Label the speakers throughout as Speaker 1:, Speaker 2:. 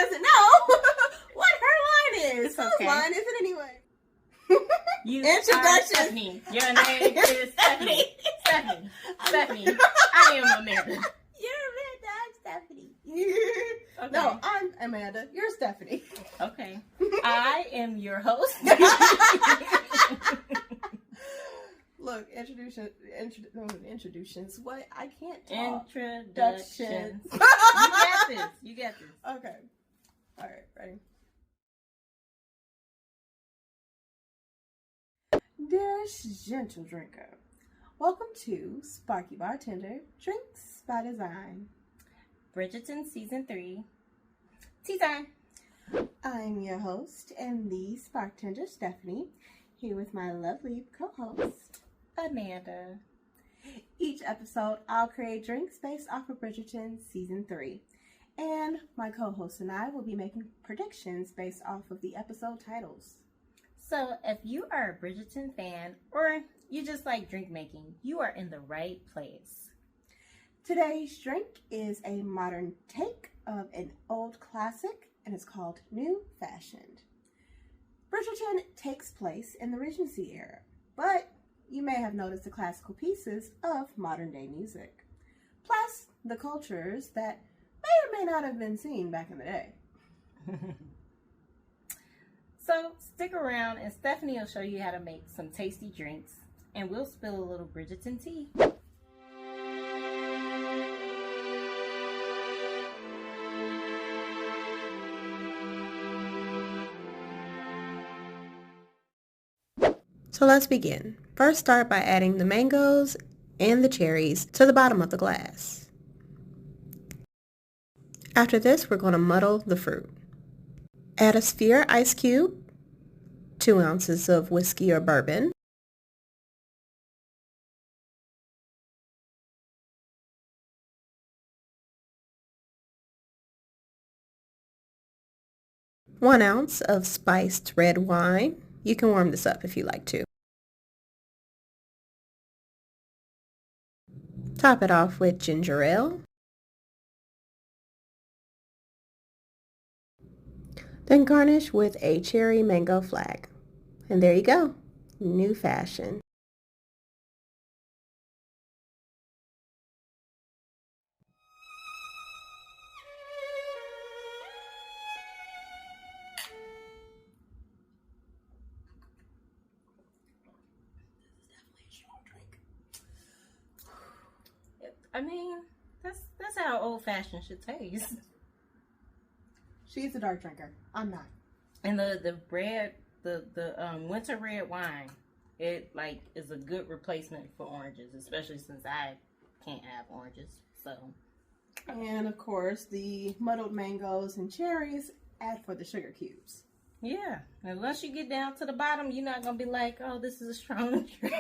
Speaker 1: doesn't know what her line is.
Speaker 2: Okay.
Speaker 1: Whose line is it anyway?
Speaker 2: You
Speaker 1: Introduction.
Speaker 2: Stephanie. Your name is Stephanie. Stephanie. I am Amanda.
Speaker 1: You're Amanda. I'm Stephanie.
Speaker 2: Okay.
Speaker 1: No, I'm Amanda. You're Stephanie.
Speaker 2: Okay. I am your host.
Speaker 1: Look, introductions. What? I can't talk.
Speaker 2: Introductions. You get this.
Speaker 1: Okay. All right. Ready? Dearest gentle drinker, welcome to Sparky Bartender, Drinks by Design.
Speaker 2: Bridgerton Season 3. Tea time.
Speaker 1: I'm your host and the Sparktender, Stephanie, here with my lovely co-host,
Speaker 2: Amanda.
Speaker 1: Each episode, I'll create drinks based off of Bridgerton Season 3. And my co-host and I will be making predictions based off of the episode titles.
Speaker 2: So, if you are a Bridgerton fan or you just like drink making, you are in the right place.
Speaker 1: Today's drink is a modern take of an old classic, and it's called New Fashioned. Bridgerton takes place in the Regency era, but you may have noticed the classical pieces of modern day music, plus the cultures that may or may not have been seen back in the day.
Speaker 2: So stick around and Stephanie will show you how to make some tasty drinks, and we'll spill a little Bridgerton tea.
Speaker 1: So let's begin. First, start by adding the mangoes and the cherries to the bottom of the glass. After this, we're going to muddle the fruit. Add a sphere ice cube, 2 ounces of whiskey or bourbon, one ounce of spiced red wine. You can warm this up if you like to. Top it off with ginger ale. Then garnish with a cherry mango flag. And there you go. New Fashion.
Speaker 2: I mean, that's how old-fashioned should taste.
Speaker 1: She's a dark drinker. I'm not.
Speaker 2: And the winter red wine, it like is a good replacement for oranges, especially since I can't have oranges. So,
Speaker 1: and of course, the muddled mangoes and cherries add for the sugar cubes.
Speaker 2: Yeah, and once you get down to the bottom, you're not gonna be like, oh, this is a strong drink.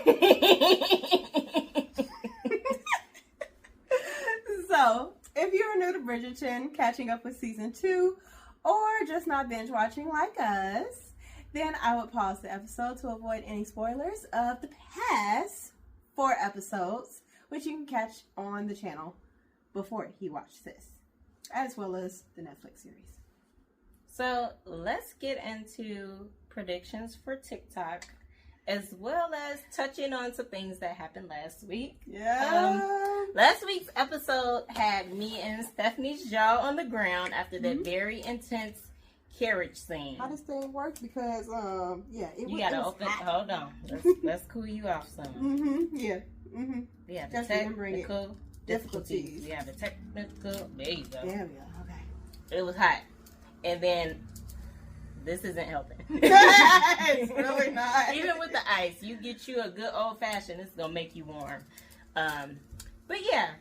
Speaker 1: So, if you're new to Bridgerton, catching up with season 2, or just not binge watching like us, then I would pause the episode to avoid any spoilers of the past 4 episodes, which you can catch on the channel before you watch this, as well as the Netflix series.
Speaker 2: So let's get into predictions for TikTok, as well as touching on some things that happened last week.
Speaker 1: Yeah.
Speaker 2: Last week's episode had me and Stephanie's jaw on the ground after that very intense carriage scene.
Speaker 1: How does thing work? Because
Speaker 2: you gotta open. Hold on, let's cool you off some.
Speaker 1: Yeah.
Speaker 2: We have
Speaker 1: Just
Speaker 2: the
Speaker 1: remembering
Speaker 2: technical difficulties. We have the technical. There you go.
Speaker 1: There we go. Okay.
Speaker 2: It was hot, and then this isn't helping.
Speaker 1: It's really not.
Speaker 2: Even with the ice, you get you a good old fashioned. It's gonna make you warm. But yeah,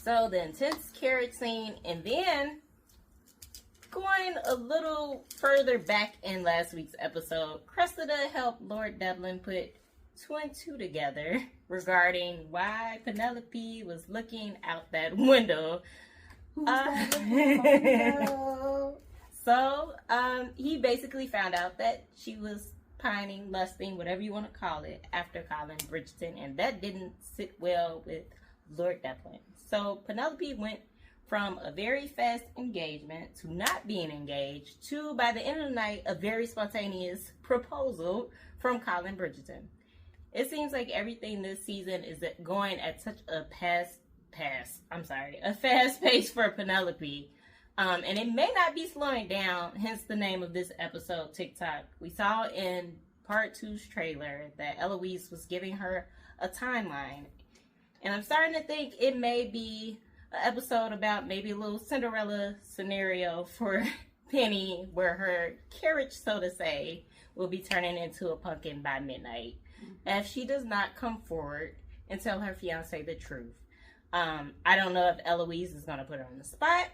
Speaker 2: so the intense carriage scene, and then going a little further back in last week's episode, Cressida helped Lord Dublin put 2 and 2 together regarding why Penelope was looking out that window.
Speaker 1: Who's that window?
Speaker 2: So he basically found out that she was pining, lusting, whatever you want to call it, after Colin Bridgerton, and that didn't sit well with Lord Dublin. So Penelope went from a very fast engagement to not being engaged to, by the end of the night, a very spontaneous proposal from Colin Bridgerton. It seems like everything this season is going at such a fast pace for Penelope. And it may not be slowing down, hence the name of this episode, TikTok. We saw in part 2's trailer that Eloise was giving her a timeline. And I'm starting to think it may be an episode about maybe a little Cinderella scenario for Penny, where her carriage, so to say, will be turning into a pumpkin by midnight if she does not come forward and tell her fiance the truth. I don't know if Eloise is going to put her on the spot.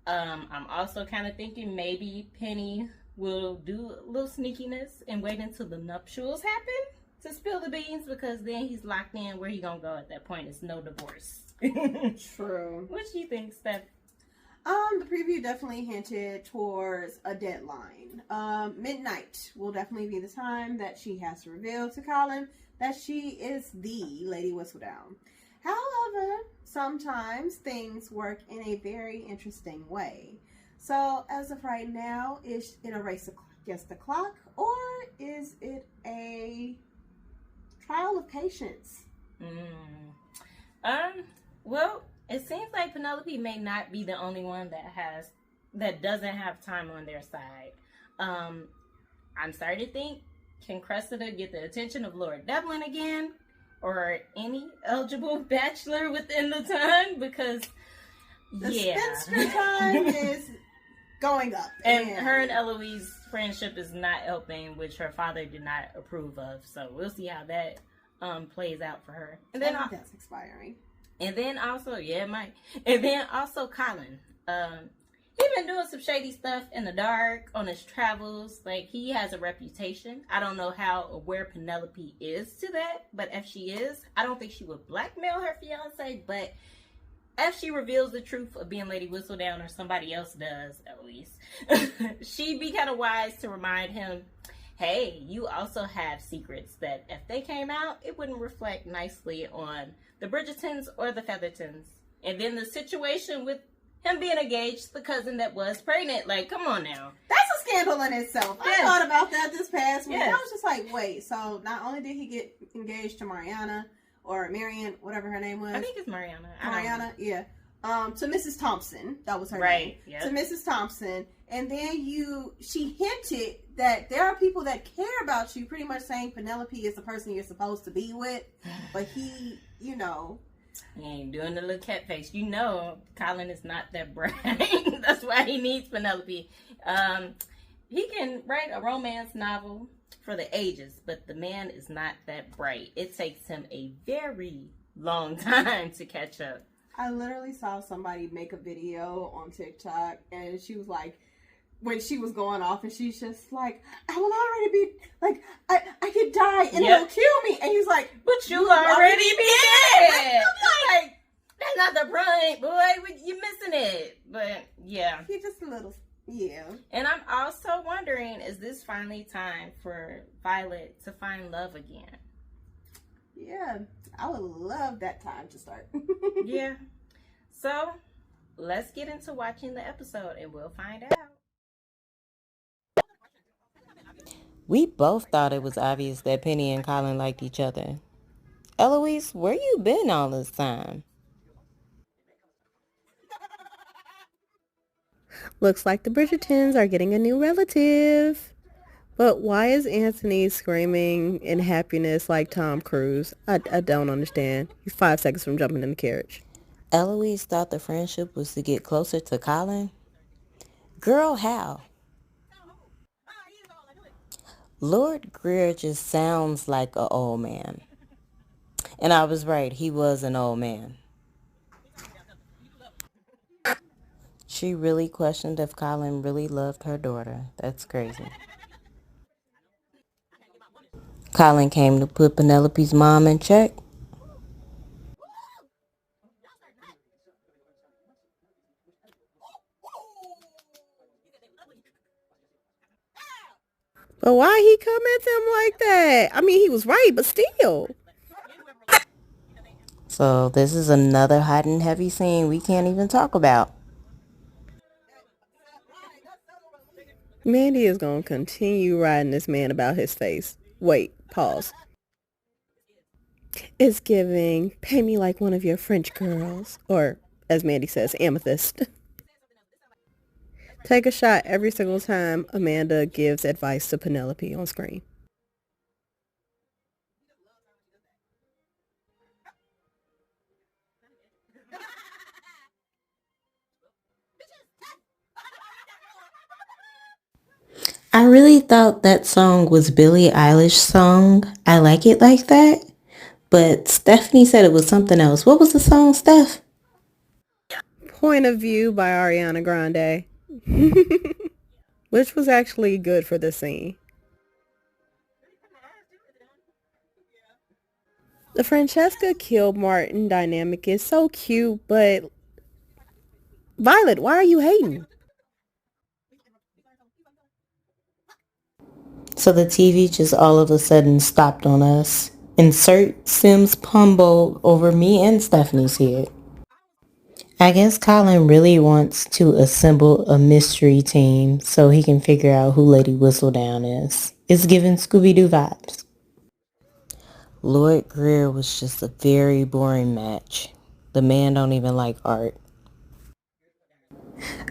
Speaker 2: I'm also kind of thinking maybe Penny will do a little sneakiness and wait until the nuptials happen to spill the beans, because then he's locked in. Where he gonna go at that point? It's no divorce.
Speaker 1: True.
Speaker 2: What do you think, Steph?
Speaker 1: The preview definitely hinted towards a deadline. Midnight will definitely be the time that she has to reveal to Colin that she is the Lady Whistledown. However, sometimes things work in a very interesting way. So, as of right now, is it a race against the clock, or is it a trial of patience?
Speaker 2: Well, it seems like Penelope may not be the only one that doesn't have time on their side. I'm starting to think, can Cressida get the attention of Lord Devlin again, or any eligible bachelor within the time? Because
Speaker 1: the spinster time is going up,
Speaker 2: and her and Eloise's friendship is not helping, which her father did not approve of. So we'll see how that plays out for her. And then
Speaker 1: that's expiring.
Speaker 2: And then also, it might. And then also Colin. He's been doing some shady stuff in the dark on his travels. Like, he has a reputation. I don't know how aware Penelope is to that, but if she is, I don't think she would blackmail her fiance. But if she reveals the truth of being Lady Whistledown, or somebody else does, at least, she'd be kind of wise to remind him, hey, you also have secrets that if they came out, it wouldn't reflect nicely on the Bridgertons or the Feathertons. And then the situation with him being engaged, the cousin that was pregnant. Like, come on now.
Speaker 1: That's a scandal in itself.
Speaker 2: Yes.
Speaker 1: I thought about that this past week.
Speaker 2: Yes.
Speaker 1: I was just like, wait, so not only did he get engaged to Mariana, or Marian, whatever her name was.
Speaker 2: I think it's Mariana.
Speaker 1: Yeah. To Mrs. Thompson. That was her name.
Speaker 2: Right. Yep.
Speaker 1: To Mrs. Thompson. And then she hinted that there are people that care about you, pretty much saying Penelope is the person you're supposed to be with. But he,
Speaker 2: He ain't doing the little cat face. Colin is not that bright. That's why he needs Penelope. He can write a romance novel for the ages, but the man is not that bright. It takes him a very long time to catch up.
Speaker 1: I literally saw somebody make a video on TikTok, and she was like, when she was going off, and she's just like, I will already be, like, I could die, and it'll kill me. And he's like,
Speaker 2: but you already be dead. Like, that's not the point, boy. You're missing it. But, yeah.
Speaker 1: He's just a little, yeah.
Speaker 2: And I'm also wondering, is this finally time for Violet to find love again?
Speaker 1: Yeah. I would love that time to start.
Speaker 2: Yeah. So, let's get into watching the episode, and we'll find out. We both thought it was obvious that Penny and Colin liked each other. Eloise, where you been all this time?
Speaker 1: Looks like the Bridgertons are getting a new relative. But why is Anthony screaming in happiness like Tom Cruise? I don't understand. He's 5 seconds from jumping in the carriage.
Speaker 2: Eloise thought the friendship was to get closer to Colin? Girl, how? Lord Greer just sounds like an old man. And I was right, he was an old man. She really questioned if Colin really loved her daughter. That's crazy. Colin came to put Penelope's mom in check.
Speaker 1: But why he come at them like that? I mean, he was right, but still.
Speaker 2: So this is another hot and heavy scene we can't even talk about.
Speaker 1: Mandy is going to continue riding this man about his face. Wait, pause. It's giving, pay me like one of your French girls. Or, as Mandy says, amethyst. Take a shot every single time Amanda gives advice to Penelope on screen.
Speaker 2: I really thought that song was Billie Eilish's song. I like it like that. But Stephanie said it was something else. What was the song, Steph?
Speaker 1: Point of View by Ariana Grande. Which was actually good for the scene. The Francesca Kilmartin dynamic is so cute, but Violet, why are you hating?
Speaker 2: So the TV just all of a sudden stopped on us. Insert Sims Pumbo over me and Stephanie's head. I guess Colin really wants to assemble a mystery team so he can figure out who Lady Whistledown is. It's giving Scooby-Doo vibes. Lloyd Greer was just a very boring match. The man don't even like art.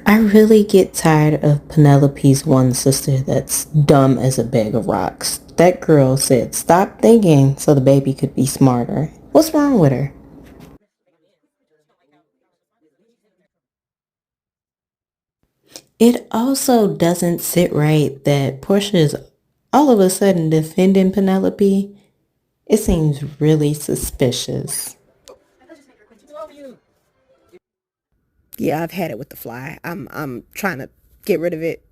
Speaker 2: I really get tired of Penelope's one sister that's dumb as a bag of rocks. That girl said stop thinking so the baby could be smarter. What's wrong with her? It also doesn't sit right that Portia is all of a sudden defending Penelope. It seems really suspicious.
Speaker 1: Yeah, I've had it with the fly. I'm trying to get rid of it.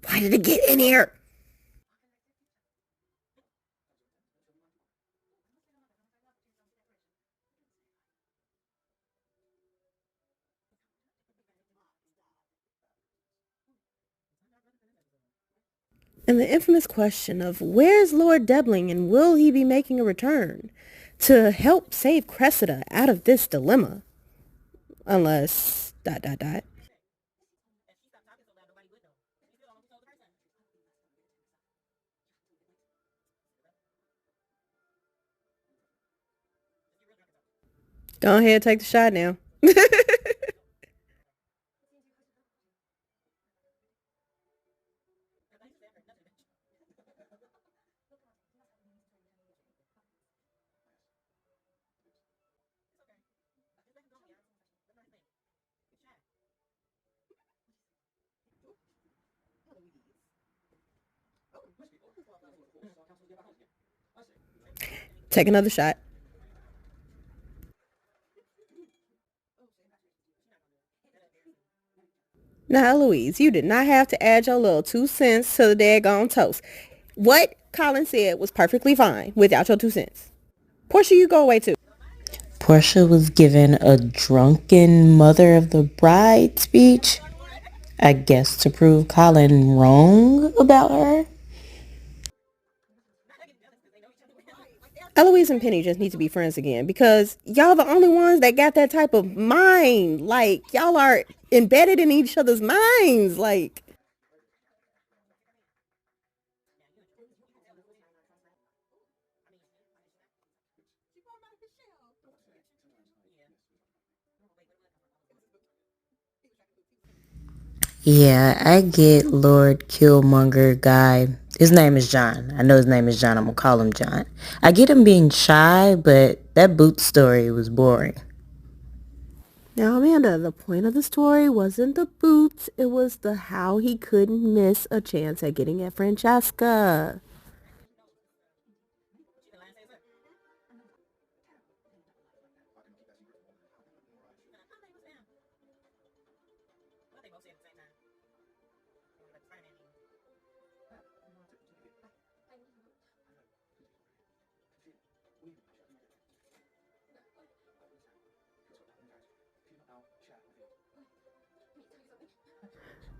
Speaker 1: Why did it get in here? And the infamous question of where's Lord Debling and will he be making a return to help save Cressida out of this dilemma? Unless ... Go ahead, take the shot now. Take another shot. Now, Eloise, you did not have to add your little 2 cents to the daggone toast. What Colin said was perfectly fine without your 2 cents. Portia, you go away too.
Speaker 2: Portia was given a drunken mother of the bride speech. I guess to prove Colin wrong about her.
Speaker 1: Eloise and Penny just need to be friends again because y'all the only ones that got that type of mind. Like, y'all are embedded in each other's minds. Like,
Speaker 2: Yeah, I get Lord Killmonger guy. His name is John. I know his name is John. I'm gonna call him John. I get him being shy, but that boot story was boring.
Speaker 1: now, Amanda, the point of the story wasn't the boots. It was the how he couldn't miss a chance at getting at Francesca.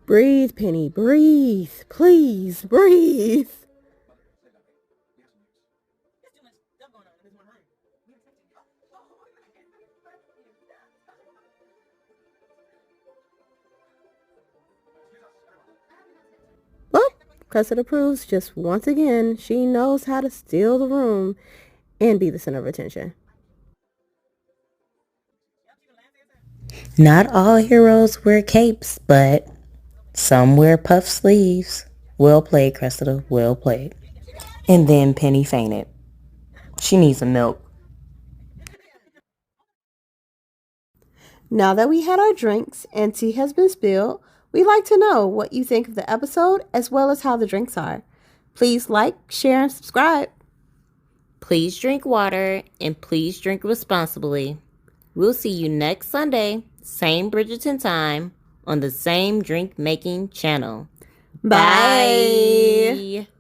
Speaker 1: Breathe, Penny, breathe. Please, breathe. Cressida proves just once again she knows how to steal the room and be the center of attention.
Speaker 2: Not all heroes wear capes, but some wear puff sleeves. Well played, Cressida. Well played. And then Penny fainted. She needs some milk.
Speaker 1: Now that we had our drinks and tea has been spilled, we'd like to know what you think of the episode as well as how the drinks are. Please like, share, and subscribe.
Speaker 2: Please drink water and please drink responsibly. We'll see you next Sunday, same Bridgerton time, on the same drink making channel.
Speaker 1: Bye.
Speaker 2: Bye.